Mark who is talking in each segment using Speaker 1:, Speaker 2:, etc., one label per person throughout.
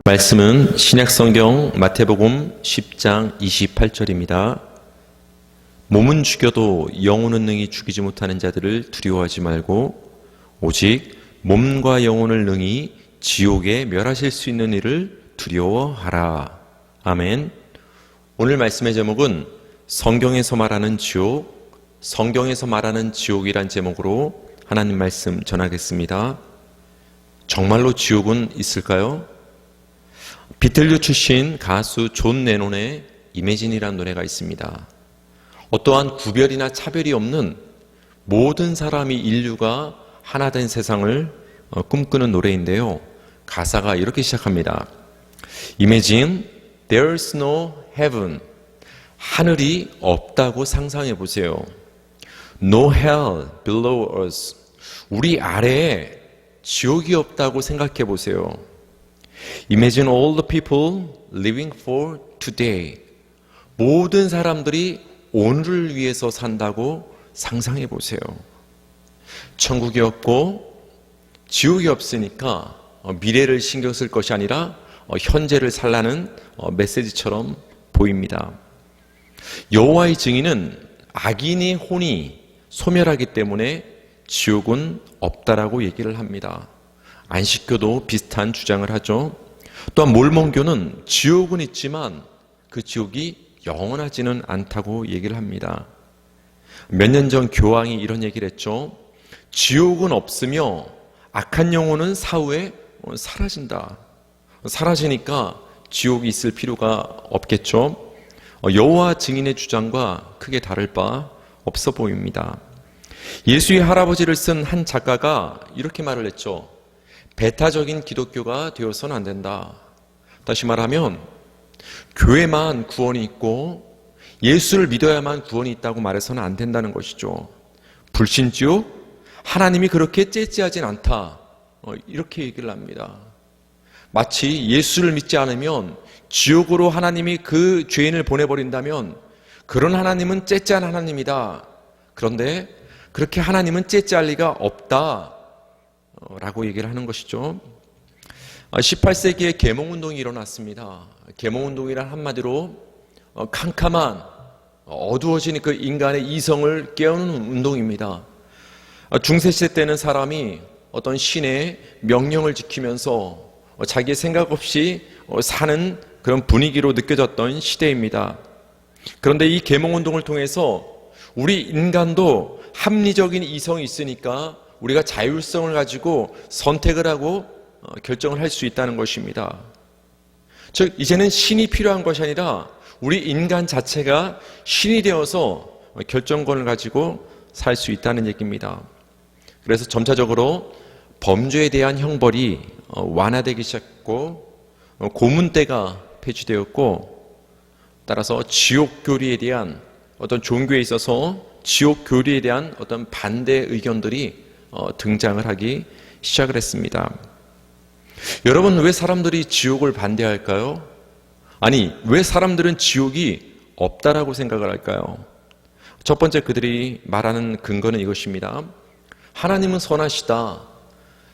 Speaker 1: 말씀은 신약성경 마태복음 10장 28절입니다. 몸은 죽여도 영혼은 능히 죽이지 못하는 자들을 두려워하지 말고 오직 몸과 영혼을 능히 지옥에 멸하실 수 있는 이를 두려워하라. 아멘. 오늘 말씀의 제목은 성경에서 말하는 지옥, 성경에서 말하는 지옥이란 제목으로 하나님 말씀 전하겠습니다. 정말로 지옥은 있을까요? 비틀즈 출신 가수 존 레논의 이매진이라는 노래가 있습니다. 어떠한 구별이나 차별이 없는 모든 사람이 인류가 하나 된 세상을 꿈꾸는 노래인데요. 가사가 이렇게 시작합니다. Imagine there's no heaven. 하늘이 없다고 상상해 보세요. No hell below us. 우리 아래에 지옥이 없다고 생각해 보세요. Imagine all the people living for today. 모든 사람들이 오늘을 위해서 산다고 상상해 보세요. 천국이 없고 지옥이 없으니까 미래를 신경 쓸 것이 아니라 현재를 살라는 메시지처럼 보입니다. 여호와의 증인은 악인의 혼이 소멸하기 때문에 지옥은 없다라고 얘기를 합니다. 안식교도 비슷한 주장을 하죠. 또한 몰몬교는 지옥은 있지만 그 지옥이 영원하지는 않다고 얘기를 합니다. 몇 년 전 교황이 이런 얘기를 했죠. 지옥은 없으며 악한 영혼은 사후에 사라진다. 사라지니까 지옥이 있을 필요가 없겠죠. 여호와 증인의 주장과 크게 다를 바 없어 보입니다. 예수의 할아버지를 쓴 한 작가가 이렇게 말을 했죠. 배타적인 기독교가 되어서는 안 된다. 다시 말하면 교회만 구원이 있고 예수를 믿어야만 구원이 있다고 말해서는 안 된다는 것이죠. 불신지옥? 하나님이 그렇게 째째하진 않다. 이렇게 얘기를 합니다. 마치 예수를 믿지 않으면 지옥으로 하나님이 그 죄인을 보내버린다면 그런 하나님은 째째한 하나님이다. 그런데 그렇게 하나님은 째째할 리가 없다. 라고 얘기를 하는 것이죠. 18세기에 계몽운동이 일어났습니다. 계몽운동이란 한마디로 캄캄한 어두워진 그 인간의 이성을 깨우는 운동입니다. 중세시대 때는 사람이 어떤 신의 명령을 지키면서 자기의 생각 없이 사는 그런 분위기로 느껴졌던 시대입니다. 그런데 이 계몽운동을 통해서 우리 인간도 합리적인 이성이 있으니까 우리가 자율성을 가지고 선택을 하고 결정을 할 수 있다는 것입니다. 즉 이제는 신이 필요한 것이 아니라 우리 인간 자체가 신이 되어서 결정권을 가지고 살 수 있다는 얘기입니다. 그래서 점차적으로 범죄에 대한 형벌이 완화되기 시작했고 고문대가 폐지되었고 따라서 지옥교리에 대한 어떤 종교에 있어서 지옥교리에 대한 어떤 반대 의견들이 등장을 하기 시작을 했습니다. 여러분, 왜 사람들이 지옥을 반대할까요? 아니, 왜 사람들은 지옥이 없다라고 생각을 할까요? 첫 번째 그들이 말하는 근거는 이것입니다. 하나님은 선하시다.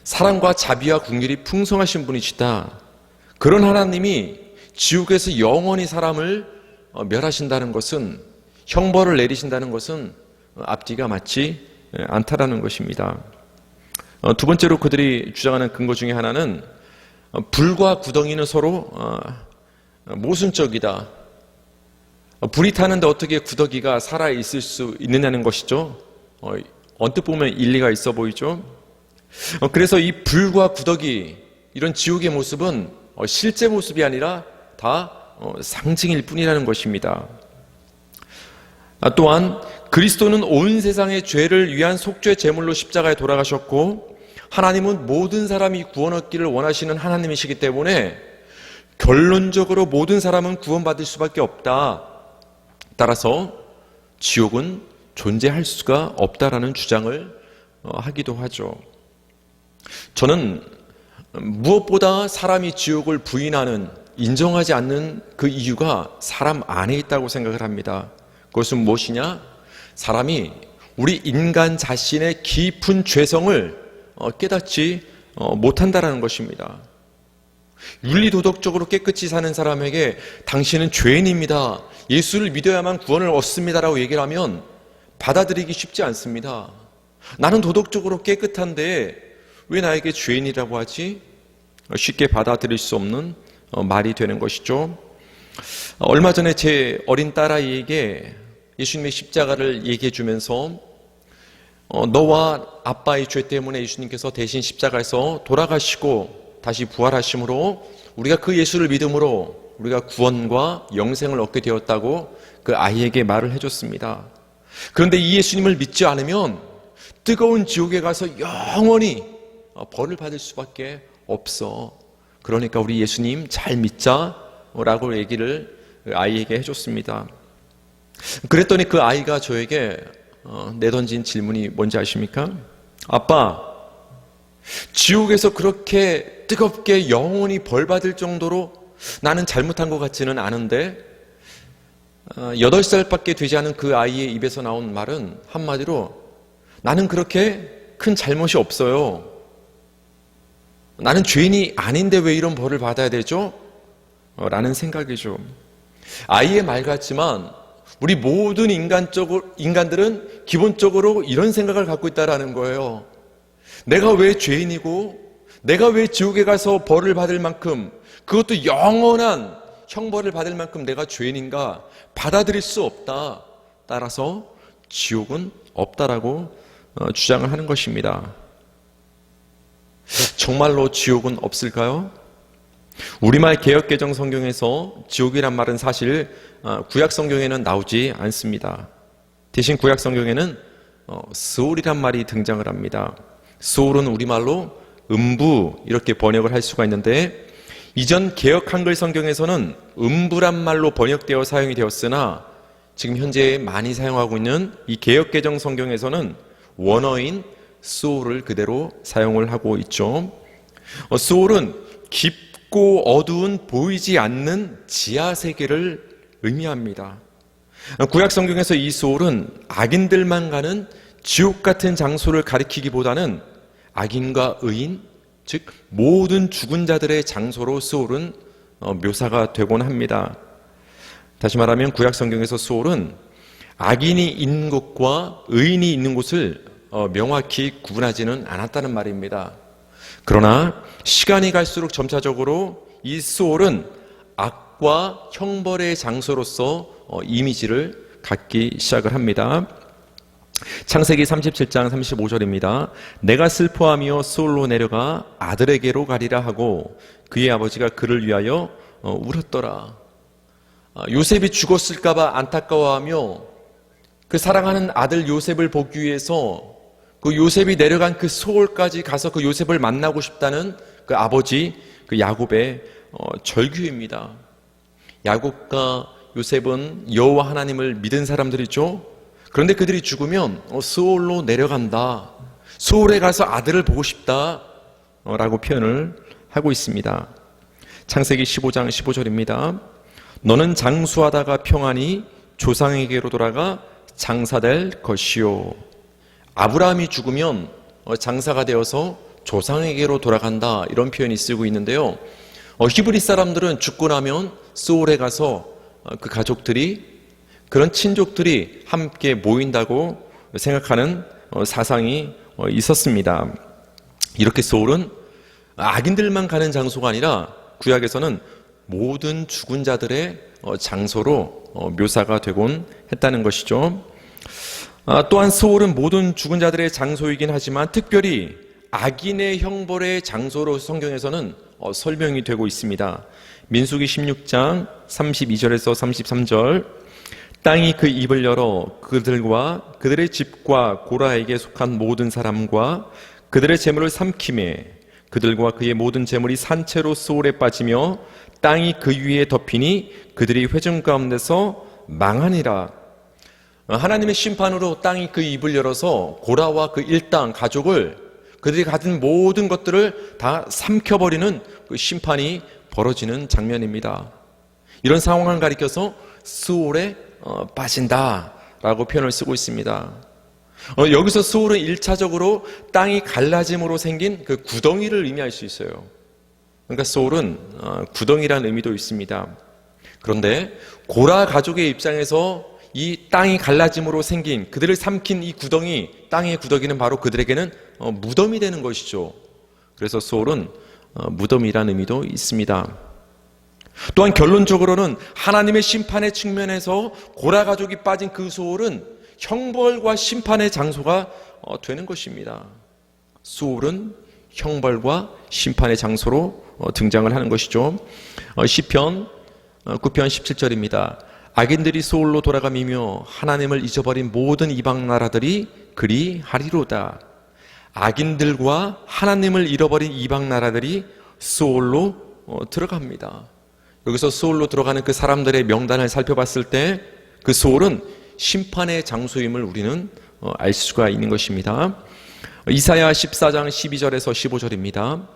Speaker 1: 사랑과 자비와 긍휼이 풍성하신 분이시다. 그런 하나님이 지옥에서 영원히 사람을 멸하신다는 것은, 형벌을 내리신다는 것은 앞뒤가 맞지 않다라는 것입니다. 두 번째로 그들이 주장하는 근거 중에 하나는 불과 구덩이는 서로 모순적이다. 불이 타는데 어떻게 구더기가 살아있을 수 있느냐는 것이죠. 언뜻 보면 일리가 있어 보이죠. 그래서 이 불과 구더기, 이런 지옥의 모습은 실제 모습이 아니라 다 상징일 뿐이라는 것입니다. 또한 그리스도는 온 세상의 죄를 위한 속죄 제물로 십자가에 돌아가셨고 하나님은 모든 사람이 구원 얻기를 원하시는 하나님이시기 때문에 결론적으로 모든 사람은 구원받을 수밖에 없다. 따라서 지옥은 존재할 수가 없다라는 주장을 하기도 하죠. 저는 무엇보다 사람이 지옥을 부인하는, 인정하지 않는 그 이유가 사람 안에 있다고 생각을 합니다. 그것은 무엇이냐? 사람이 우리 인간 자신의 깊은 죄성을 깨닫지 못한다라는 것입니다. 윤리도덕적으로 깨끗이 사는 사람에게 당신은 죄인입니다, 예수를 믿어야만 구원을 얻습니다라고 얘기를 하면 받아들이기 쉽지 않습니다. 나는 도덕적으로 깨끗한데 왜 나에게 죄인이라고 하지? 쉽게 받아들일 수 없는 말이 되는 것이죠. 얼마 전에 제 어린 딸아이에게 예수님의 십자가를 얘기해 주면서 너와 아빠의 죄 때문에 예수님께서 대신 십자가에서 돌아가시고 다시 부활하심으로 우리가 그 예수를 믿음으로 우리가 구원과 영생을 얻게 되었다고 그 아이에게 말을 해줬습니다. 그런데 이 예수님을 믿지 않으면 뜨거운 지옥에 가서 영원히 벌을 받을 수밖에 없어. 그러니까 우리 예수님 잘 믿자라고 얘기를 아이에게 해줬습니다. 그랬더니 그 아이가 저에게 내던진 질문이 뭔지 아십니까? 아빠, 지옥에서 그렇게 뜨겁게 영원히 벌 받을 정도로 나는 잘못한 것 같지는 않은데 8살밖에 되지 않은 그 아이의 입에서 나온 말은 한마디로 나는 그렇게 큰 잘못이 없어요. 나는 죄인이 아닌데 왜 이런 벌을 받아야 되죠? 라는 생각이죠. 아이의 말 같지만 우리 모든 인간들은 기본적으로 이런 생각을 갖고 있다는 거예요. 내가 왜 죄인이고 내가 왜 지옥에 가서 벌을 받을 만큼, 그것도 영원한 형벌을 받을 만큼 내가 죄인인가 받아들일 수 없다. 따라서 지옥은 없다라고 주장을 하는 것입니다. 정말로 지옥은 없을까요? 우리말 개역개정 성경에서 지옥이란 말은 사실 구약 성경에는 나오지 않습니다. 대신 구약 성경에는 스올이란 말이 등장을 합니다. 스올은 우리말로 음부 이렇게 번역을 할 수가 있는데 이전 개역 한글 성경에서는 음부란 말로 번역되어 사용이 되었으나 지금 현재 많이 사용하고 있는 이 개역개정 성경에서는 원어인 스올을 그대로 사용을 하고 있죠. 스올은 깊고 어두운 보이지 않는 지하 세계를 의미합니다. 구약 성경에서 이 스올은 악인들만 가는 지옥 같은 장소를 가리키기보다는 악인과 의인, 즉 모든 죽은 자들의 장소로 스올은 묘사가 되곤 합니다. 다시 말하면 구약 성경에서 스올은 악인이 있는 곳과 의인이 있는 곳을 명확히 구분하지는 않았다는 말입니다. 그러나 시간이 갈수록 점차적으로 이 스올은 악과 형벌의 장소로서 이미지를 갖기 시작을 합니다. 창세기 37장 35절입니다. 내가 슬퍼하며 스올로 내려가 아들에게로 가리라 하고 그의 아버지가 그를 위하여 울었더라. 요셉이 죽었을까 봐 안타까워하며 그 사랑하는 아들 요셉을 보기 위해서 그 요셉이 내려간 그 스올까지 가서 그 요셉을 만나고 싶다는 그 아버지 그 야곱의 절규입니다. 야곱과 요셉은 여호와 하나님을 믿은 사람들이죠. 그런데 그들이 죽으면 스올로 내려간다, 스올에 가서 아들을 보고 싶다 라고 표현을 하고 있습니다. 창세기 15장 15절입니다. 너는 장수하다가 평안히 조상에게로 돌아가 장사될 것이요. 아브라함이 죽으면 장사가 되어서 조상에게로 돌아간다, 이런 표현이 쓰고 있는데요. 히브리 사람들은 죽고 나면 스올에 가서 그 가족들이, 그런 친족들이 함께 모인다고 생각하는 사상이 있었습니다. 이렇게 스올은 악인들만 가는 장소가 아니라 구약에서는 모든 죽은 자들의 장소로 묘사가 되곤 했다는 것이죠. 또한 스올은 모든 죽은 자들의 장소이긴 하지만 특별히 악인의 형벌의 장소로 성경에서는 설명이 되고 있습니다. 민수기 16장 32절에서 33절, 땅이 그 입을 열어 그들과 그들의 집과 고라에게 속한 모든 사람과 그들의 재물을 삼키매 그들과 그의 모든 재물이 산채로 스올에 빠지며 땅이 그 위에 덮이니 그들이 회중 가운데서 망하니라. 하나님의 심판으로 땅이 그 입을 열어서 고라와 그 일당 가족을, 그들이 가진 모든 것들을 다 삼켜버리는 그 심판이 벌어지는 장면입니다. 이런 상황을 가리켜서 스올에 빠진다라고 표현을 쓰고 있습니다. 여기서 스올은 1차적으로 땅이 갈라짐으로 생긴 그 구덩이를 의미할 수 있어요. 그러니까 소울은 구덩이라는 의미도 있습니다. 그런데 고라 가족의 입장에서 이 땅이 갈라짐으로 생긴 그들을 삼킨 이 구덩이, 땅의 구덩이는 바로 그들에게는 무덤이 되는 것이죠. 그래서 소울은 무덤이라는 의미도 있습니다. 또한 결론적으로는 하나님의 심판의 측면에서 고라 가족이 빠진 그 소울은 형벌과 심판의 장소가 되는 것입니다. 소울은 형벌과 심판의 장소로 등장을 하는 것이죠. 시편 9편 17절입니다. 악인들이 소울로 돌아가며 하나님을 잊어버린 모든 이방 나라들이 그리하리로다. 악인들과 하나님을 잃어버린 이방 나라들이 소울로 들어갑니다. 여기서 소울로 들어가는 그 사람들의 명단을 살펴봤을 때 그 소울은 심판의 장소임을 우리는 알 수가 있는 것입니다. 이사야 14장 12절에서 15절입니다.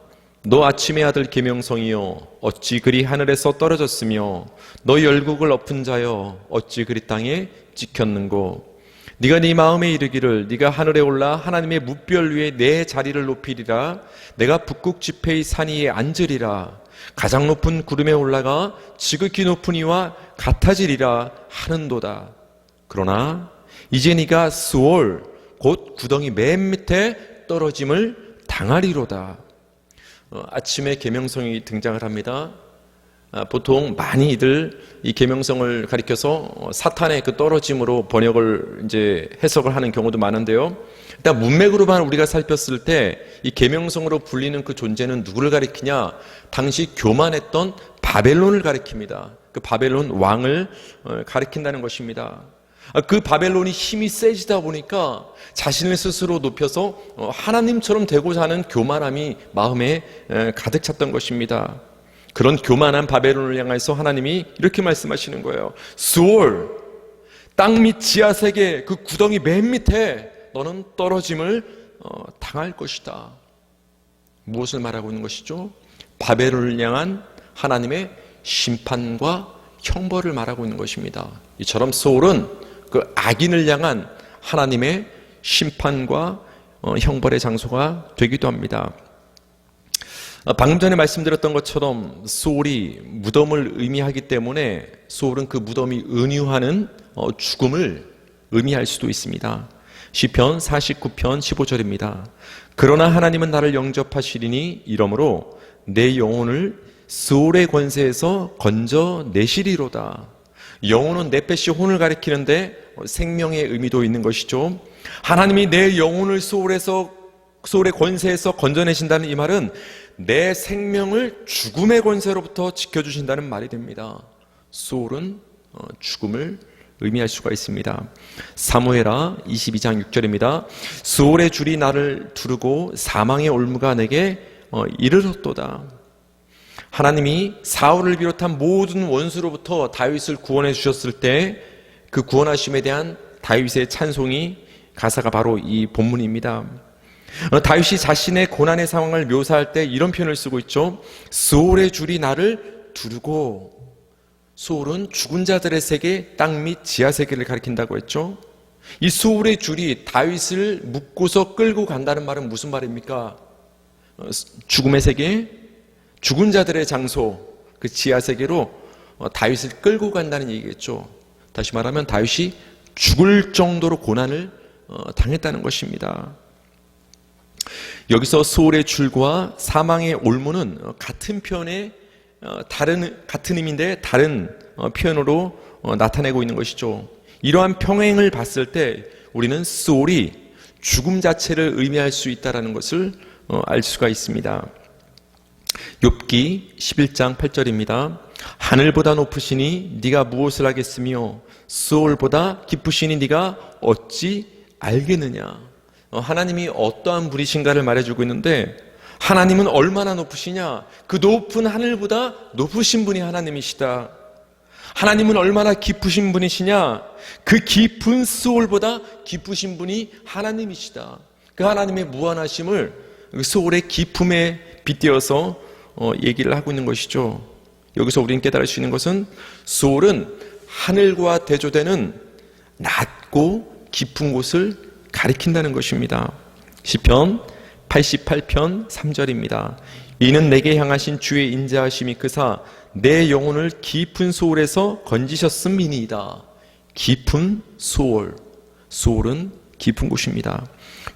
Speaker 1: 너 아침의 아들 계명성이여 어찌 그리 하늘에서 떨어졌으며 너 열국을 엎은 자여 어찌 그리 땅에 찍혔는고. 네가 네 마음에 이르기를 네가 하늘에 올라 하나님의 무별 위에 내 자리를 높이리라. 내가 북극 지폐의 산 위에 앉으리라. 가장 높은 구름에 올라가 지극히 높은 이와 같아지리라 하는도다. 그러나 이제 네가 스올 곧 구덩이 맨 밑에 떨어짐을 당하리로다. 아침에 계명성이 등장을 합니다. 보통 많이들 이 계명성을 가리켜서 사탄의 그 떨어짐으로 번역을 이제 해석을 하는 경우도 많은데요. 일단 문맥으로만 우리가 살폈을 때 이 계명성으로 불리는 그 존재는 누구를 가리키냐? 당시 교만했던 바벨론을 가리킵니다. 그 바벨론 왕을 가리킨다는 것입니다. 그 바벨론이 힘이 세지다 보니까 자신을 스스로 높여서 하나님처럼 되고자 하는 교만함이 마음에 가득 찼던 것입니다. 그런 교만한 바벨론을 향해서 하나님이 이렇게 말씀하시는 거예요. 스올, 땅 밑 지하세계 그 구덩이 맨 밑에 너는 떨어짐을 당할 것이다. 무엇을 말하고 있는 것이죠? 바벨론을 향한 하나님의 심판과 형벌을 말하고 있는 것입니다. 이처럼 소울은 그 악인을 향한 하나님의 심판과 형벌의 장소가 되기도 합니다. 방금 전에 말씀드렸던 것처럼 소울이 무덤을 의미하기 때문에 소울은 그 무덤이 은유하는 죽음을 의미할 수도 있습니다. 시편 49편 15절입니다. 그러나 하나님은 나를 영접하시리니 이러므로 내 영혼을 소울의 권세에서 건져내시리로다. 영혼은 네페시 혼을 가리키는데 생명의 의미도 있는 것이죠. 하나님이 내 영혼을 소울의 권세에서 건져내신다는 이 말은 내 생명을 죽음의 권세로부터 지켜주신다는 말이 됩니다. 소울은 죽음을 의미할 수가 있습니다. 사무엘하 22장 6절입니다. 소울의 줄이 나를 두르고 사망의 올무가 내게 이르렀도다. 하나님이 사울을 비롯한 모든 원수로부터 다윗을 구원해 주셨을 때 그 구원하심에 대한 다윗의 찬송이 가사가 바로 이 본문입니다. 다윗이 자신의 고난의 상황을 묘사할 때 이런 표현을 쓰고 있죠. 소울의 줄이 나를 두르고. 소울은 죽은 자들의 세계, 땅 및 지하 세계를 가리킨다고 했죠. 이 소울의 줄이 다윗을 묶고서 끌고 간다는 말은 무슨 말입니까? 죽음의 세계, 죽은 자들의 장소, 그 지하 세계로 다윗을 끌고 간다는 얘기겠죠. 다시 말하면 다윗이 죽을 정도로 고난을 당했다는 것입니다. 여기서 소울의 줄과 사망의 올무는 같은 표현의 같은 의미인데 다른 표현으로 나타내고 있는 것이죠. 이러한 평행을 봤을 때 우리는 소울이 죽음 자체를 의미할 수 있다는 것을 알 수가 있습니다. 욥기 11장 8절입니다. 하늘보다 높으시니 네가 무엇을 하겠으며 소울보다 깊으시니 네가 어찌 알겠느냐. 하나님이 어떠한 분이신가를 말해주고 있는데 하나님은 얼마나 높으시냐? 그 높은 하늘보다 높으신 분이 하나님이시다. 하나님은 얼마나 깊으신 분이시냐? 그 깊은 소울보다 깊으신 분이 하나님이시다. 그 하나님의 무한하심을 소울의 깊음에 빗대어서 얘기를 하고 있는 것이죠. 여기서 우리는 깨달을 수 있는 것은 소울은 하늘과 대조되는 낮고 깊은 곳을 가리킨다는 것입니다. 시편 88편 3절입니다. 이는 내게 향하신 주의 인자하심이 크사 내 영혼을 깊은 소울에서 건지셨음이니이다. 깊은 소울, 소울은 깊은 곳입니다.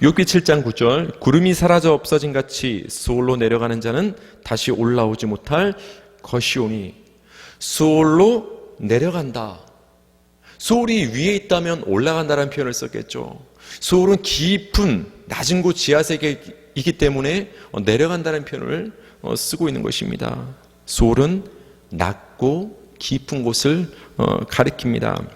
Speaker 1: 욥기 7장 9절 구름이 사라져 없어진 같이 소울로 내려가는 자는 다시 올라오지 못할 것이오니. 소울로 내려간다. 소울이 위에 있다면 올라간다는 표현을 썼겠죠. 소울은 깊은 낮은 곳 지하세계이기 때문에 내려간다는 표현을 쓰고 있는 것입니다. 소울은 낮고 깊은 곳을 가리킵니다.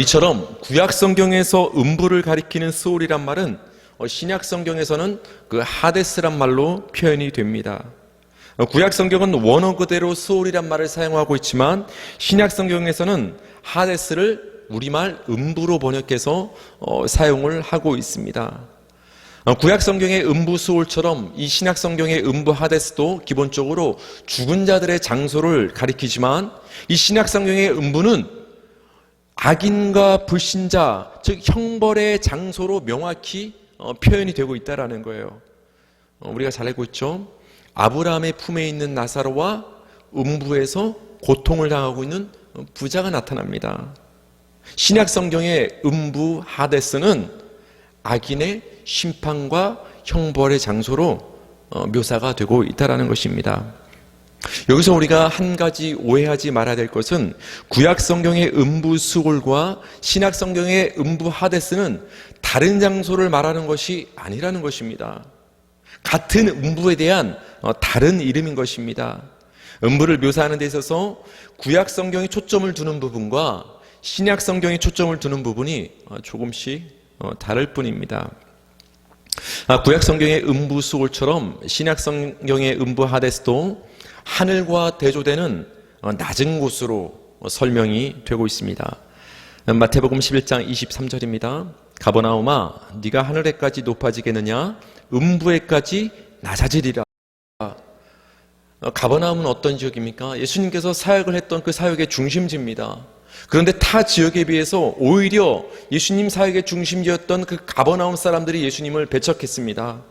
Speaker 1: 이처럼 구약 성경에서 음부를 가리키는 소울이란 말은 신약 성경에서는 그 하데스란 말로 표현이 됩니다. 구약 성경은 원어 그대로 소울이란 말을 사용하고 있지만 신약 성경에서는 하데스를 우리말 음부로 번역해서 사용을 하고 있습니다. 구약 성경의 음부 소울처럼 이 신약 성경의 음부 하데스도 기본적으로 죽은 자들의 장소를 가리키지만 이 신약 성경의 음부는 악인과 불신자, 즉 형벌의 장소로 명확히 표현이 되고 있다는 거예요. 우리가 잘 알고 있죠. 아브라함의 품에 있는 나사로와 음부에서 고통을 당하고 있는 부자가 나타납니다. 신약 성경의 음부 하데스는 악인의 심판과 형벌의 장소로 묘사가 되고 있다는 것입니다. 여기서 우리가 한 가지 오해하지 말아야 될 것은 구약 성경의 음부 수골과 신약 성경의 음부 하데스는 다른 장소를 말하는 것이 아니라는 것입니다. 같은 음부에 대한 다른 이름인 것입니다. 음부를 묘사하는 데 있어서 구약 성경이 초점을 두는 부분과 신약 성경이 초점을 두는 부분이 조금씩 다를 뿐입니다. 구약 성경의 음부 수골처럼 신약 성경의 음부 하데스도 하늘과 대조되는 낮은 곳으로 설명이 되고 있습니다. 마태복음 11장 23절입니다. 가버나움아 네가 하늘에까지 높아지겠느냐 음부에까지 낮아지리라. 가버나움은 어떤 지역입니까? 예수님께서 사역을 했던 그 사역의 중심지입니다. 그런데 타 지역에 비해서 오히려 예수님 사역의 중심지였던 그 가버나움 사람들이 예수님을 배척했습니다.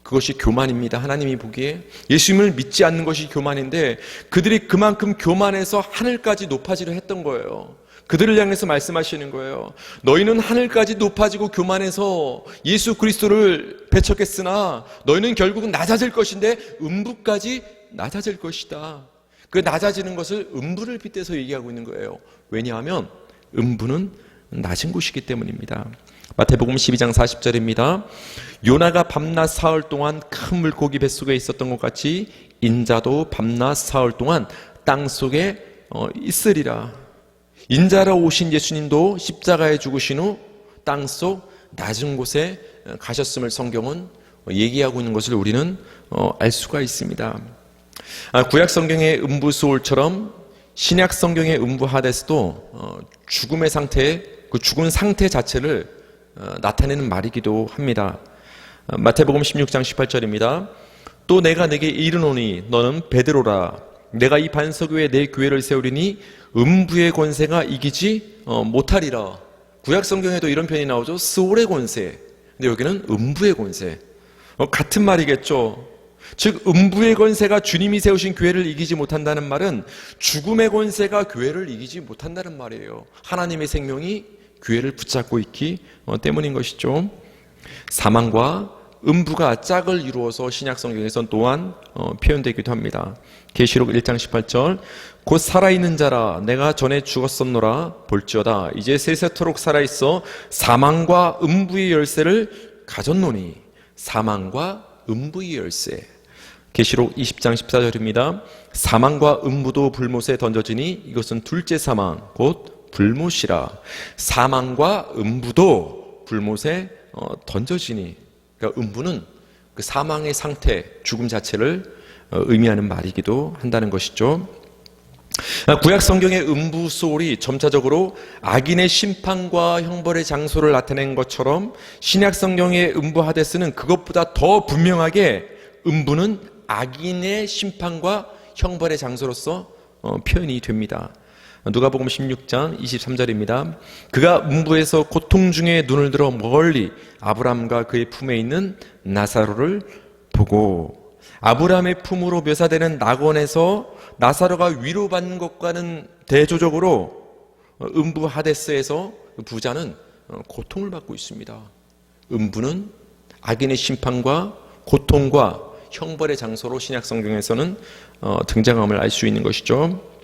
Speaker 1: 그것이 교만입니다. 하나님이 보기에 예수님을 믿지 않는 것이 교만인데 그들이 그만큼 교만해서 하늘까지 높아지려 했던 거예요. 그들을 향해서 말씀하시는 거예요. 너희는 하늘까지 높아지고 교만해서 예수 그리스도를 배척했으나 너희는 결국은 낮아질 것인데 음부까지 낮아질 것이다. 그 낮아지는 것을 음부를 빗대서 얘기하고 있는 거예요. 왜냐하면 음부는 낮은 곳이기 때문입니다. 마태복음 12장 40절입니다. 요나가 밤낮 사흘 동안 큰 물고기 뱃속에 있었던 것 같이 인자도 밤낮 사흘 동안 땅속에 있으리라. 인자로 오신 예수님도 십자가에 죽으신 후 땅속 낮은 곳에 가셨음을 성경은 얘기하고 있는 것을 우리는 알 수가 있습니다. 구약 성경의 음부 소울처럼 신약 성경의 음부 하데스도 죽음의 상태, 그 죽은 상태 자체를 나타내는 말이기도 합니다. 마태복음 16장 18절입니다. 또 내가 내게 이르노니 너는 베드로라. 내가 이 반석 위에 내 교회를 세우리니 음부의 권세가 이기지 못하리라. 구약 성경에도 이런 표현이 나오죠. 스올의 권세. 근데 여기는 음부의 권세. 같은 말이겠죠. 즉 음부의 권세가 주님이 세우신 교회를 이기지 못한다는 말은 죽음의 권세가 교회를 이기지 못한다는 말이에요. 하나님의 생명이 교회를 붙잡고 있기 때문인 것이죠. 사망과 음부가 짝을 이루어서 신약 성경에선 또한 표현되기도 합니다. 계시록 1장 18절 곧 살아있는 자라 내가 전에 죽었었노라 볼지어다 이제 세세토록 살아있어 사망과 음부의 열쇠를 가졌노니. 사망과 음부의 열쇠. 계시록 20장 14절입니다. 사망과 음부도 불못에 던져지니 이것은 둘째 사망 곧 불못이라. 사망과 음부도 불못에 던져지니. 그러니까 음부는 그 사망의 상태, 죽음 자체를 의미하는 말이기도 한다는 것이죠. 구약 성경의 음부 소울이 점차적으로 악인의 심판과 형벌의 장소를 나타낸 것처럼 신약 성경의 음부 하데스는 그것보다 더 분명하게 음부는 악인의 심판과 형벌의 장소로서 표현이 됩니다. 누가복음 16장 23절입니다. 그가 음부에서 고통 중에 눈을 들어 멀리 아브라함과 그의 품에 있는 나사로를 보고, 아브라함의 품으로 묘사되는 낙원에서 나사로가 위로받는 것과는 대조적으로 음부 하데스에서 부자는 고통을 받고 있습니다. 음부는 악인의 심판과 고통과 형벌의 장소로 신약 성경에서는 등장함을 알 수 있는 것이죠.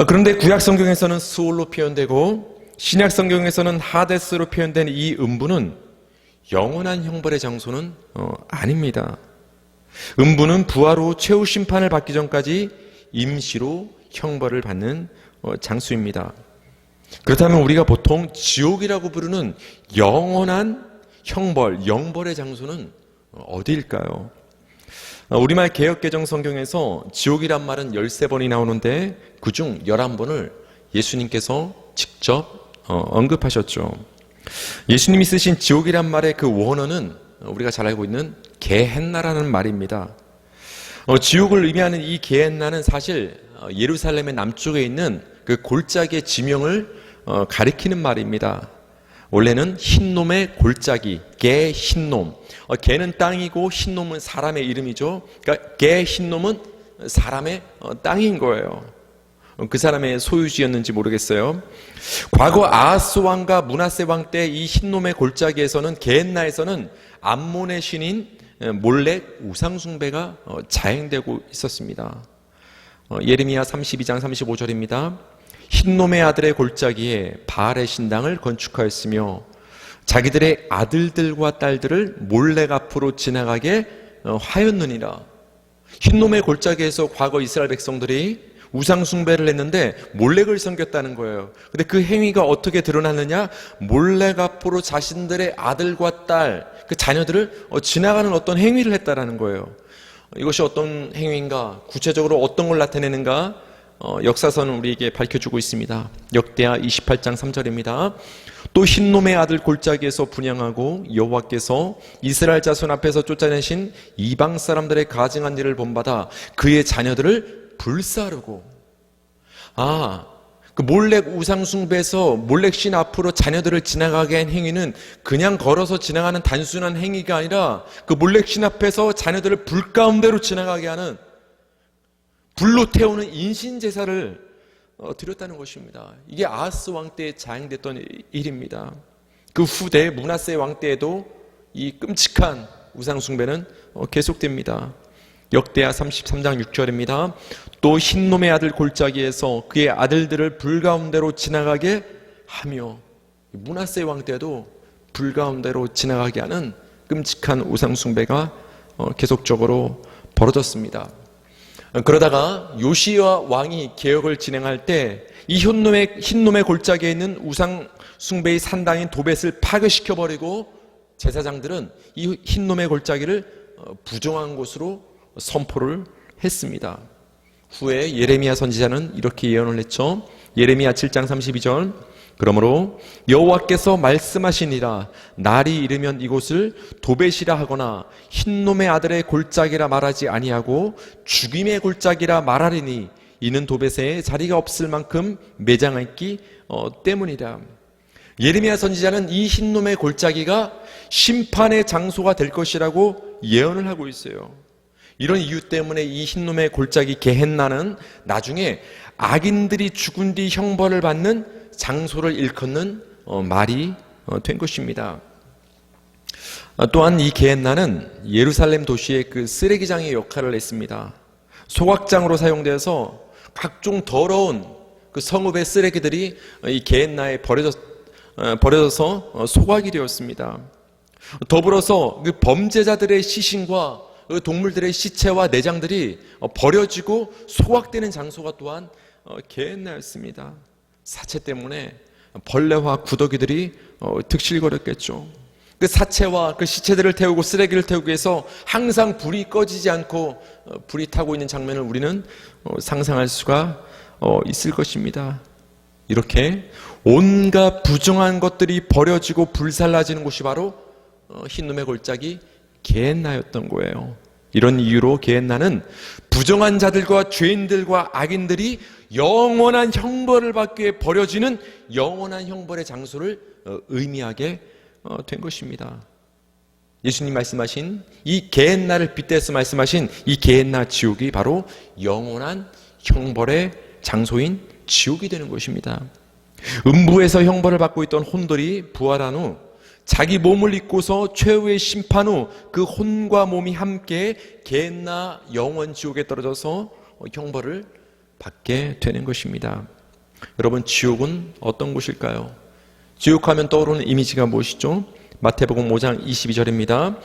Speaker 1: 그런데 구약 성경에서는 스올로 표현되고 신약 성경에서는 하데스로 표현된 이 음부는 영원한 형벌의 장소는 아닙니다. 음부는 부활 후 최후 심판을 받기 전까지 임시로 형벌을 받는 장소입니다. 그렇다면 우리가 보통 지옥이라고 부르는 영원한 형벌, 영벌의 장소는 어디일까요? 우리말 개역개정 성경에서 지옥이란 말은 13번이 나오는데 그중 11번을 예수님께서 직접 언급하셨죠. 예수님이 쓰신 지옥이란 말의 그 원어는 우리가 잘 알고 있는 게헨나라는 말입니다. 지옥을 의미하는 이 게헨나는 사실 예루살렘의 남쪽에 있는 그 골짜기의 지명을 가리키는 말입니다. 원래는 흰놈의 골짜기, 게 흰놈. 개는 땅이고 흰놈은 사람의 이름이죠. 그러니까 게 흰놈은 사람의 땅인 거예요. 그 사람의 소유지였는지 모르겠어요. 과거 아하스 왕과 므낫세 왕 때 이 흰놈의 골짜기에서는 게헨나에서는 암몬의 신인 몰렉 우상숭배가 자행되고 있었습니다. 예레미야 32장 35절입니다. 흰놈의 아들의 골짜기에 바알의 신당을 건축하였으며 자기들의 아들들과 딸들을 몰렉 앞으로 지나가게 하였느니라. 흰놈의 골짜기에서 과거 이스라엘 백성들이 우상 숭배를 했는데 몰렉을 섬겼다는 거예요. 근데 그 행위가 어떻게 드러났느냐? 몰렉 앞으로 자신들의 아들과 딸, 그 자녀들을 지나가는 어떤 행위를 했다라는 거예요. 이것이 어떤 행위인가? 구체적으로 어떤 걸 나타내는가? 역사서는 우리에게 밝혀주고 있습니다. 역대하 28장 3절입니다. 또 흰놈의 아들 골짜기에서 분향하고 여호와께서 이스라엘 자손 앞에서 쫓아내신 이방 사람들의 가증한 일을 본받아 그의 자녀들을 불사르고, 그 몰렉 우상숭배에서 몰렉 신 앞으로 자녀들을 지나가게 한 행위는 그냥 걸어서 지나가는 단순한 행위가 아니라 그 몰렉 신 앞에서 자녀들을 불 가운데로 지나가게 하는, 불로 태우는 인신제사를 드렸다는 것입니다. 이게 아하스 왕 때에 자행됐던 일입니다. 그 후대 므낫세 왕 때에도 이 끔찍한 우상숭배는 계속됩니다. 역대하 33장 6절입니다. 또 흰놈의 아들 골짜기에서 그의 아들들을 불 가운데로 지나가게 하며, 므낫세 왕 때도 불 가운데로 지나가게 하는 끔찍한 우상숭배가 계속적으로 벌어졌습니다. 그러다가 요시야 왕이 개혁을 진행할 때 이 흰놈의 골짜기에 있는 우상숭배의 산당인 도벳을 파괴시켜버리고 제사장들은 이 흰놈의 골짜기를 부정한 곳으로 선포를 했습니다. 후에 예레미야 선지자는 이렇게 예언을 했죠. 예레미야 7장 32절. 그러므로 여호와께서 말씀하시니라, 날이 이르면 이곳을 도벳이라 하거나 흰놈의 아들의 골짜기라 말하지 아니하고 죽임의 골짜기라 말하리니 이는 도벳에 자리가 없을 만큼 매장했기 때문이라. 예레미야 선지자는 이 흰놈의 골짜기가 심판의 장소가 될 것이라고 예언을 하고 있어요. 이런 이유 때문에 이 흰놈의 골짜기 게헨나는 나중에 악인들이 죽은 뒤 형벌을 받는 장소를 일컫는 말이 된 것입니다. 또한 이 게헨나는 예루살렘 도시의 그 쓰레기장의 역할을 했습니다. 소각장으로 사용되어서 각종 더러운 그 성읍의 쓰레기들이 이 게헨나에 버려져서 소각이 되었습니다. 더불어서 그 범죄자들의 시신과 그 동물들의 시체와 내장들이 버려지고 소각되는 장소가 또한 게헨나였습니다. 사체 때문에 벌레와 구더기들이 득실거렸겠죠. 그 사체와 그 시체들을 태우고 쓰레기를 태우기 위해서 항상 불이 꺼지지 않고 불이 타고 있는 장면을 우리는 상상할 수가 있을 것입니다. 이렇게 온갖 부정한 것들이 버려지고 불살라지는 곳이 바로 흰놈의 골짜기 게헨나였던 거예요. 이런 이유로 게헨나는 부정한 자들과 죄인들과 악인들이 영원한 형벌을 받기 위해 버려지는 영원한 형벌의 장소를 의미하게 된 것입니다. 예수님 말씀하신 이 게헨나를 빗대서 말씀하신 이 게헨나 지옥이 바로 영원한 형벌의 장소인 지옥이 되는 것입니다. 음부에서 형벌을 받고 있던 혼들이 부활한 후 자기 몸을 입고서 최후의 심판 후 그 혼과 몸이 함께 게헨나 영원 지옥에 떨어져서 형벌을 받게 되는 것입니다. 여러분, 지옥은 어떤 곳일까요? 지옥하면 떠오르는 이미지가 무엇이죠? 마태복음 5장 22절입니다.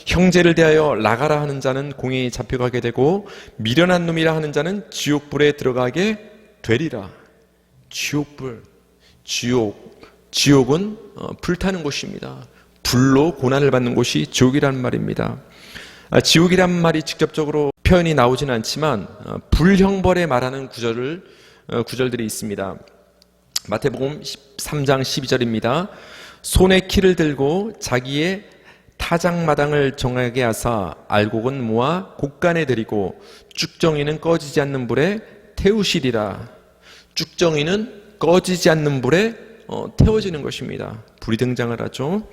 Speaker 1: 형제를 대하여 나가라 하는 자는 공에 잡혀가게 되고 미련한 놈이라 하는 자는 지옥불에 들어가게 되리라. 지옥은 불타는 곳입니다. 불로 고난을 받는 곳이 지옥이라는 말입니다. 지옥이란 말이 직접적으로 표현이 나오지는 않지만 불형벌에 말하는 구절들이 있습니다. 마태복음 13장 12절입니다. 손에 키를 들고 자기의 타작마당을 정하게 하사 알곡은 모아 곡간에 들이고 쭉정이는 꺼지지 않는 불에 태우시리라. 쭉정이는 꺼지지 않는 불에 태워지는 것입니다. 불이 등장을 하죠.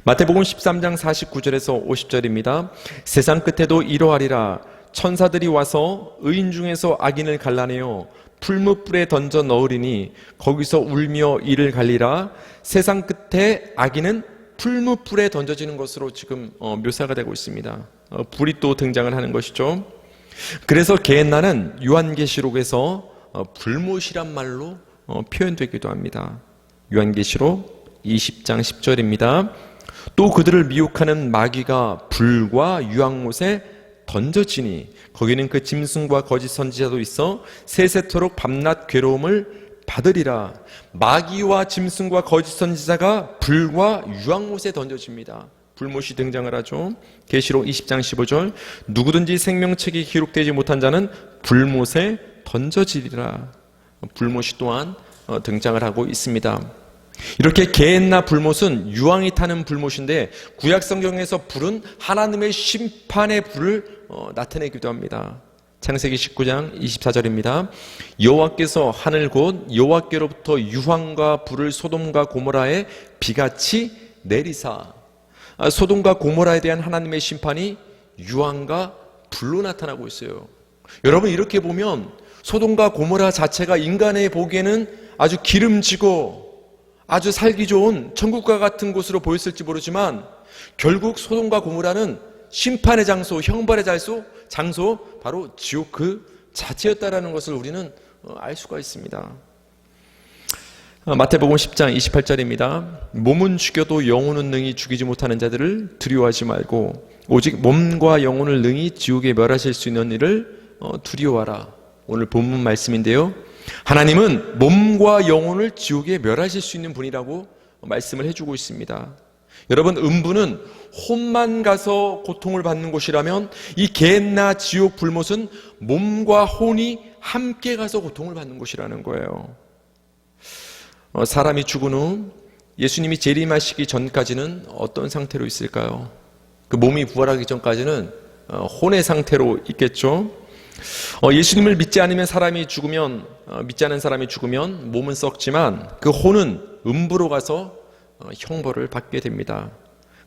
Speaker 1: 마태복음 13장 49절에서 50절입니다. 세상 끝에도 이러하리라. 천사들이 와서 의인 중에서 악인을 갈라내어 풀무불에 던져 넣으리니 거기서 울며 이를 갈리라. 세상 끝에 악인은 풀무불에 던져지는 것으로 지금 묘사가 되고 있습니다. 불이 또 등장을 하는 것이죠. 그래서 게헨나는 요한계시록에서 불못이란 말로 표현되기도 합니다. 요한계시록 20장 10절입니다. 또 그들을 미혹하는 마귀가 불과 유황못에 던져지니 거기는 그 짐승과 거짓 선지자도 있어 세세토록 밤낮 괴로움을 받으리라. 마귀와 짐승과 거짓 선지자가 불과 유황못에 던져집니다. 불못이 등장을 하죠. 계시록 20장 15절 누구든지 생명책이 기록되지 못한 자는 불못에 던져지리라. 불못이 또한 등장을 하고 있습니다. 이렇게 게헨나 불못은 유황이 타는 불못인데 구약 성경에서 불은 하나님의 심판의 불을 나타내기도 합니다. 창세기 19장 24절입니다. 여호와께서 하늘 곧 여호와께로부터 유황과 불을 소돔과 고모라에 비같이 내리사. 소돔과 고모라에 대한 하나님의 심판이 유황과 불로 나타나고 있어요. 여러분, 이렇게 보면 소돔과 고모라 자체가 인간의 보기에는 아주 기름지고 아주 살기 좋은 천국과 같은 곳으로 보였을지 모르지만 결국 소돔과 고모라는 심판의 장소, 형벌의 장소 바로 지옥 그 자체였다라는 것을 우리는 알 수가 있습니다. 마태복음 10장 28절입니다. 몸은 죽여도 영혼은 능히 죽이지 못하는 자들을 두려워하지 말고 오직 몸과 영혼을 능히 지옥에 멸하실 수 있는 이를 두려워하라. 오늘 본문 말씀인데요. 하나님은 몸과 영혼을 지옥에 멸하실 수 있는 분이라고 말씀을 해주고 있습니다. 여러분, 음부는 혼만 가서 고통을 받는 곳이라면 이 게헨나 지옥 불못은 몸과 혼이 함께 가서 고통을 받는 곳이라는 거예요. 사람이 죽은 후 예수님이 재림하시기 전까지는 어떤 상태로 있을까요? 그 몸이 부활하기 전까지는 혼의 상태로 있겠죠. 예수님을 믿지 않는 사람이 죽으면 몸은 썩지만 그 혼은 음부로 가서 형벌을 받게 됩니다.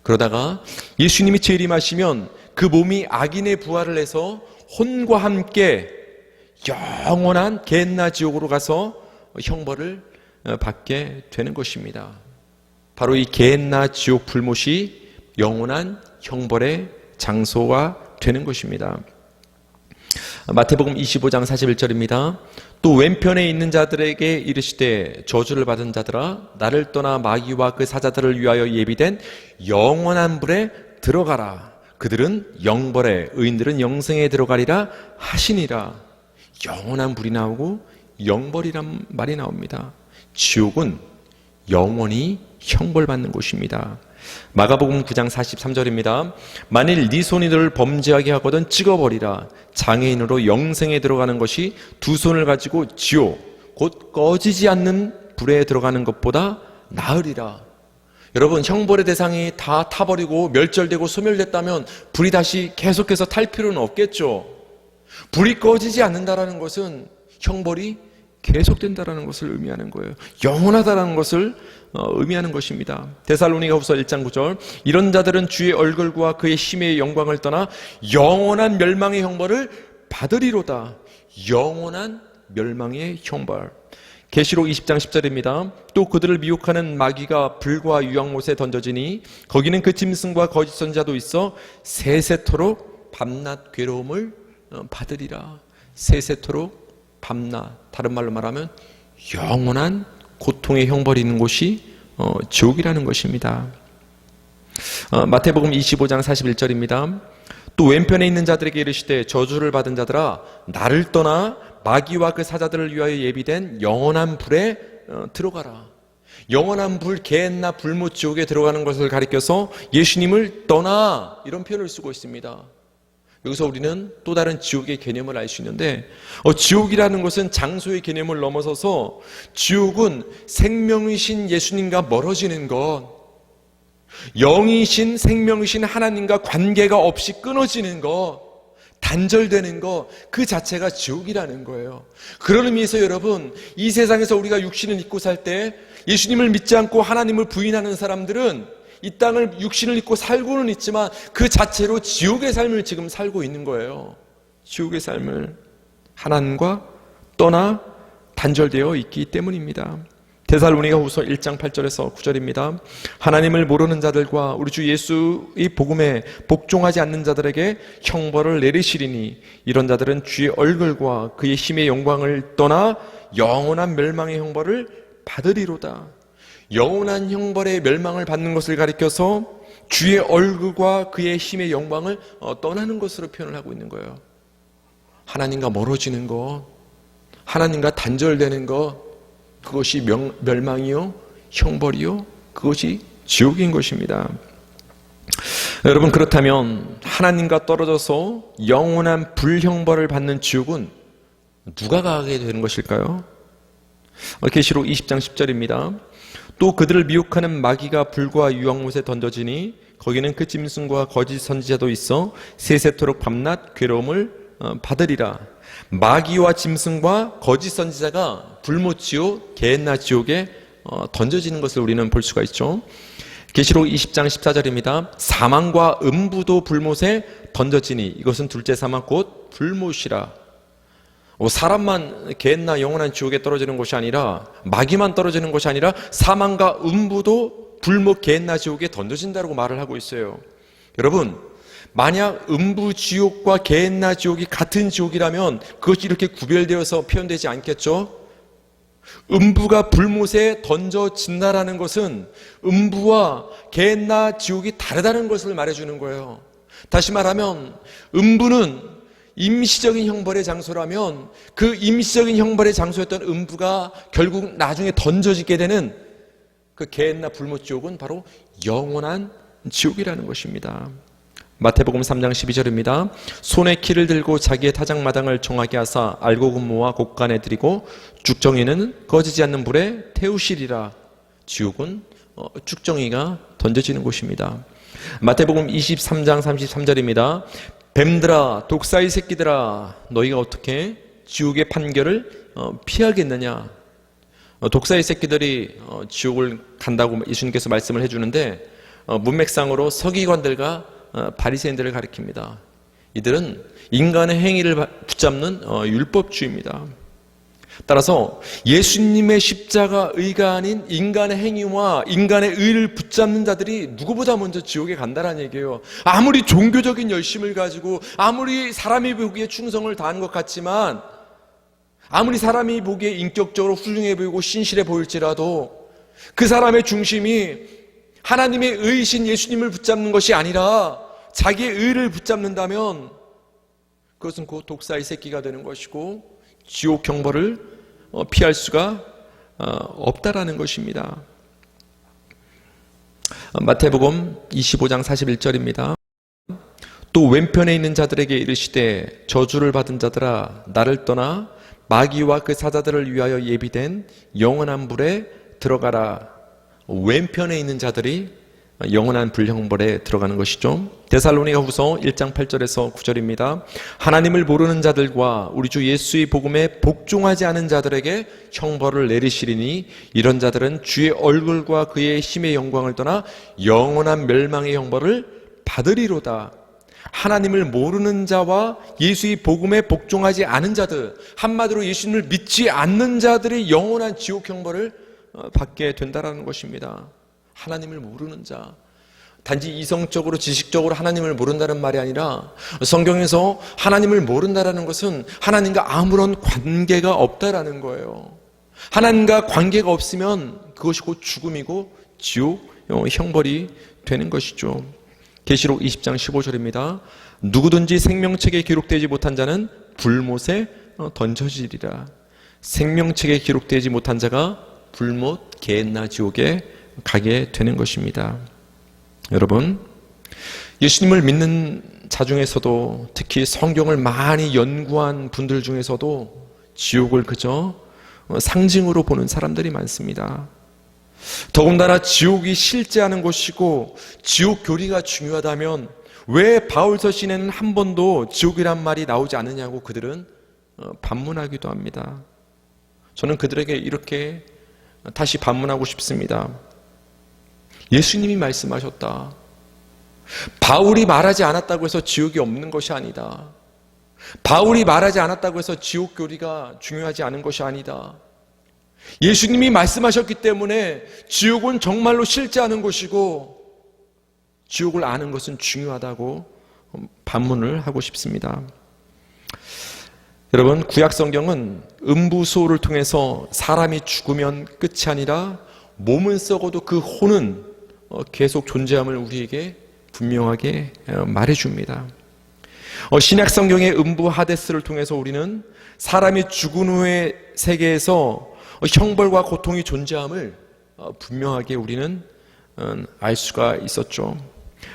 Speaker 1: 그러다가 예수님이 재림하시면 그 몸이 악인의 부활을 해서 혼과 함께 영원한 게헨나 지옥으로 가서 형벌을 받게 되는 것입니다. 바로 이 게헨나 지옥 불못이 영원한 형벌의 장소가 되는 것입니다. 마태복음 25장 41절입니다. 또 왼편에 있는 자들에게 이르시되 저주를 받은 자들아 나를 떠나 마귀와 그 사자들을 위하여 예비된 영원한 불에 들어가라. 그들은 영벌에 의인들은 영생에 들어가리라 하시니라. 영원한 불이 나오고 영벌이란 말이 나옵니다. 지옥은 영원히 형벌받는 곳입니다. 마가복음 9장 43절입니다. 만일 네 손이 너를 범죄하게 하거든 찍어버리라. 장애인으로 영생에 들어가는 것이 두 손을 가지고 지옥 곧 꺼지지 않는 불에 들어가는 것보다 나으리라. 여러분, 형벌의 대상이 다 타버리고 멸절되고 소멸됐다면 불이 다시 계속해서 탈 필요는 없겠죠. 불이 꺼지지 않는다라는 것은 형벌이 계속된다라는 것을 의미하는 거예요. 영원하다라는 것을 의미하는 것입니다. 데살로니가후서 1장 9절, 이런 자들은 주의 얼굴과 그의 힘의 영광을 떠나 영원한 멸망의 형벌을 받으리로다. 영원한 멸망의 형벌. 계시록 20장 10절입니다. 또 그들을 미혹하는 마귀가 불과 유황못에 던져지니 거기는 그 짐승과 거짓 선지자도 있어 세세토록 밤낮 괴로움을 받으리라. 세세토록 밤낮, 다른 말로 말하면 영원한 고통의 형벌이 있는 곳이 지옥이라는 것입니다. 마태복음 25장 41절입니다. 또 왼편에 있는 자들에게 이르시되 저주를 받은 자들아 나를 떠나 마귀와 그 사자들을 위하여 예비된 영원한 불에 들어가라. 영원한 불, 게헨나 불못 지옥에 들어가는 것을 가리켜서 예수님을 떠나, 이런 표현을 쓰고 있습니다. 여기서 우리는 또 다른 지옥의 개념을 알 수 있는데, 지옥이라는 것은 장소의 개념을 넘어서서 지옥은 생명이신 예수님과 멀어지는 것, 영이신 생명이신 하나님과 관계가 없이 끊어지는 것, 단절되는 것, 그 자체가 지옥이라는 거예요. 그런 의미에서 여러분, 이 세상에서 우리가 육신을 입고 살 때 예수님을 믿지 않고 하나님을 부인하는 사람들은 이 땅을 육신을 입고 살고는 있지만 그 자체로 지옥의 삶을 지금 살고 있는 거예요. 지옥의 삶을 하나님과 떠나 단절되어 있기 때문입니다. 데살로니가후서 1장 8절에서 9절입니다. 하나님을 모르는 자들과 우리 주 예수의 복음에 복종하지 않는 자들에게 형벌을 내리시리니 이런 자들은 주의 얼굴과 그의 힘의 영광을 떠나 영원한 멸망의 형벌을 받으리로다. 영원한 형벌의 멸망을 받는 것을 가리켜서 주의 얼굴과 그의 힘의 영광을 떠나는 것으로 표현을 하고 있는 거예요. 하나님과 멀어지는 것, 하나님과 단절되는 것, 그것이 멸망이요, 형벌이요, 그것이 지옥인 것입니다. 여러분, 그렇다면 하나님과 떨어져서 영원한 불형벌을 받는 지옥은 누가 가게 되는 것일까요? 계시록 20장 10절입니다. 또 그들을 미혹하는 마귀가 불과 유황못에 던져지니 거기는 그 짐승과 거짓 선지자도 있어 세세토록 밤낮 괴로움을 받으리라. 마귀와 짐승과 거짓 선지자가 불못 지옥, 게헨나 지옥에 던져지는 것을 우리는 볼 수가 있죠. 계시록 20장 14절입니다. 사망과 음부도 불못에 던져지니 이것은 둘째 사망 곧 불못이라. 사람만 게헨나 영원한 지옥에 떨어지는 것이 아니라, 마귀만 떨어지는 것이 아니라 사망과 음부도 불못 게헨나 지옥에 던져진다고 말을 하고 있어요. 여러분, 만약 음부 지옥과 게헨나 지옥이 같은 지옥이라면 그것이 이렇게 구별되어서 표현되지 않겠죠? 음부가 불못에 던져진다라는 것은 음부와 게헨나 지옥이 다르다는 것을 말해주는 거예요. 다시 말하면 음부는 임시적인 형벌의 장소라면 그 임시적인 형벌의 장소였던 음부가 결국 나중에 던져지게 되는 그 게헨나 불못 지옥은 바로 영원한 지옥이라는 것입니다. 마태복음 3장 12절입니다. 손에 키를 들고 자기의 타작마당을 정하게 하사 알고 근무와 곡간에 드리고 쭉정이는 꺼지지 않는 불에 태우시리라. 지옥은 쭉정이가 던져지는 곳입니다. 마태복음 23장 33절입니다. 뱀들아, 독사의 새끼들아, 너희가 어떻게 지옥의 판결을 피하겠느냐. 독사의 새끼들이 지옥을 간다고 예수님께서 말씀을 해주는데, 문맥상으로 서기관들과 바리새인들을 가리킵니다. 이들은 인간의 행위를 붙잡는 율법주의입니다. 따라서 예수님의 십자가 의가 아닌 인간의 행위와 인간의 의를 붙잡는 자들이 누구보다 먼저 지옥에 간다는 얘기예요. 아무리 종교적인 열심을 가지고 아무리 사람이 보기에 충성을 다하는 것 같지만, 아무리 사람이 보기에 인격적으로 훌륭해 보이고 신실해 보일지라도 그 사람의 중심이 하나님의 의이신 예수님을 붙잡는 것이 아니라 자기의 의를 붙잡는다면 그것은 곧 독사의 새끼가 되는 것이고 지옥 형벌을 피할 수가 없다라는 것입니다. 마태복음 25장 41절입니다. 또 왼편에 있는 자들에게 이르시되 저주를 받은 자들아 나를 떠나 마귀와 그 사자들을 위하여 예비된 영원한 불에 들어가라. 왼편에 있는 자들이 영원한 불형벌에 들어가는 것이죠. 데살로니가후서 1장 8절에서 9절입니다. 하나님을 모르는 자들과 우리 주 예수의 복음에 복종하지 않은 자들에게 형벌을 내리시리니 이런 자들은 주의 얼굴과 그의 힘의 영광을 떠나 영원한 멸망의 형벌을 받으리로다. 하나님을 모르는 자와 예수의 복음에 복종하지 않은 자들, 한마디로 예수님을 믿지 않는 자들이 영원한 지옥 형벌을 받게 된다는 것입니다. 하나님을 모르는 자, 단지 이성적으로 지식적으로 하나님을 모른다는 말이 아니라 성경에서 하나님을 모른다는 것은 하나님과 아무런 관계가 없다라는 거예요. 하나님과 관계가 없으면 그것이 곧 죽음이고 지옥 형벌이 되는 것이죠. 계시록 20장 15절입니다. 누구든지 생명책에 기록되지 못한 자는 불못에 던져지리라. 생명책에 기록되지 못한 자가 불못 게헨나 지옥에 가게 되는 것입니다. 여러분, 예수님을 믿는 자 중에서도 특히 성경을 많이 연구한 분들 중에서도 지옥을 그저 상징으로 보는 사람들이 많습니다. 더군다나 지옥이 실제하는 것이고 지옥 교리가 중요하다면 왜 바울서 시내는 한 번도 지옥이란 말이 나오지 않느냐고 그들은 반문하기도 합니다. 저는 그들에게 이렇게 다시 반문하고 싶습니다. 예수님이 말씀하셨다. 바울이 말하지 않았다고 해서 지옥이 없는 것이 아니다. 바울이 말하지 않았다고 해서 지옥 교리가 중요하지 않은 것이 아니다. 예수님이 말씀하셨기 때문에 지옥은 정말로 실제하는 것이고 지옥을 아는 것은 중요하다고 반문을 하고 싶습니다. 여러분, 구약 성경은 음부소를 통해서 사람이 죽으면 끝이 아니라 몸은 썩어도 그 혼은 계속 존재함을 우리에게 분명하게 말해줍니다. 신약 성경의 음부 하데스를 통해서 우리는 사람이 죽은 후의 세계에서 형벌과 고통이 존재함을 분명하게 우리는 알 수가 있었죠.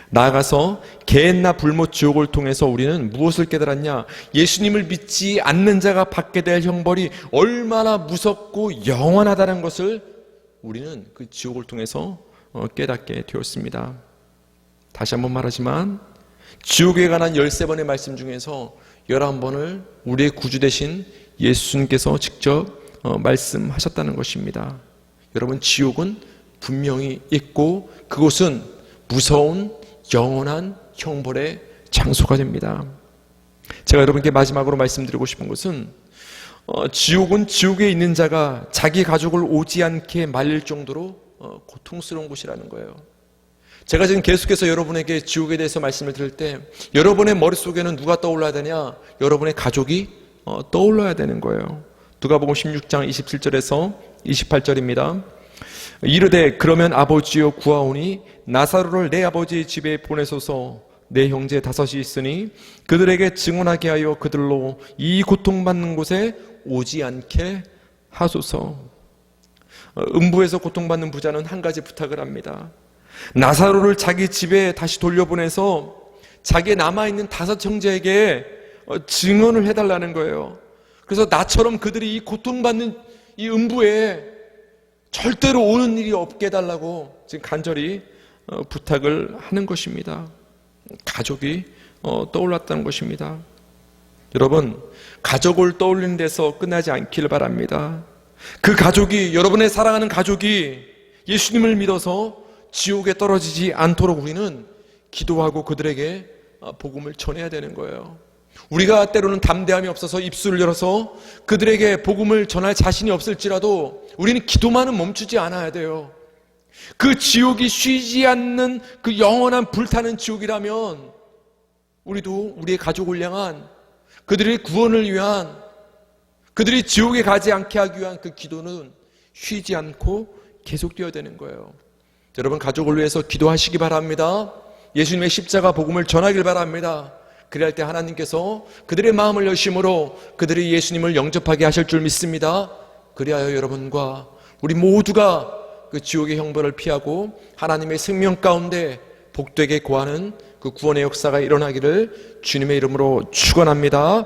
Speaker 1: 나아가서 게헨나 불못 지옥을 통해서 우리는 무엇을 깨달았냐? 예수님을 믿지 않는 자가 받게 될 형벌이 얼마나 무섭고 영원하다는 것을 우리는 그 지옥을 통해서 깨닫게 되었습니다. 다시 한번 말하지만 지옥에 관한 13번의 말씀 중에서 11번을 우리의 구주 되신 예수님께서 직접 말씀하셨다는 것입니다. 여러분, 지옥은 분명히 있고 그곳은 무서운 영원한 형벌의 장소가 됩니다. 제가 여러분께 마지막으로 말씀드리고 싶은 것은 지옥은 지옥에 있는 자가 자기 가족을 오지 않게 말릴 정도로 고통스러운 곳이라는 거예요. 제가 지금 계속해서 여러분에게 지옥에 대해서 말씀을 드릴 때 여러분의 머릿속에는 누가 떠올라야 되냐? 여러분의 가족이 떠올라야 되는 거예요. 누가복음 16장 27절에서 28절입니다. 이르되 그러면 아버지여 구하오니 나사로를 내 아버지의 집에 보내소서. 내 형제 5이 있으니 그들에게 증언하게 하여 그들로 이 고통받는 곳에 오지 않게 하소서. 음부에서 고통받는 부자는 한 가지 부탁을 합니다. 나사로를 자기 집에 다시 돌려보내서 자기의 남아있는 5 형제에게 증언을 해달라는 거예요. 그래서 나처럼 그들이 이 고통받는 이 음부에 절대로 오는 일이 없게 해달라고 지금 간절히 부탁을 하는 것입니다. 가족이 떠올랐다는 것입니다. 여러분, 가족을 떠올리는 데서 끝나지 않기를 바랍니다. 그 가족이, 여러분의 사랑하는 가족이 예수님을 믿어서 지옥에 떨어지지 않도록 우리는 기도하고 그들에게 복음을 전해야 되는 거예요. 우리가 때로는 담대함이 없어서 입술을 열어서 그들에게 복음을 전할 자신이 없을지라도 우리는 기도만은 멈추지 않아야 돼요. 그 지옥이 쉬지 않는 그 영원한 불타는 지옥이라면 우리도 우리의 가족을 향한, 그들의 구원을 위한, 그들이 지옥에 가지 않게 하기 위한 그 기도는 쉬지 않고 계속되어야 되는 거예요. 여러분, 가족을 위해서 기도하시기 바랍니다. 예수님의 십자가 복음을 전하길 바랍니다. 그럴 때 하나님께서 그들의 마음을 여심으로 그들이 예수님을 영접하게 하실 줄 믿습니다. 그리하여 여러분과 우리 모두가 그 지옥의 형벌을 피하고 하나님의 생명 가운데 복되게 거하는 그 구원의 역사가 일어나기를 주님의 이름으로 축원합니다.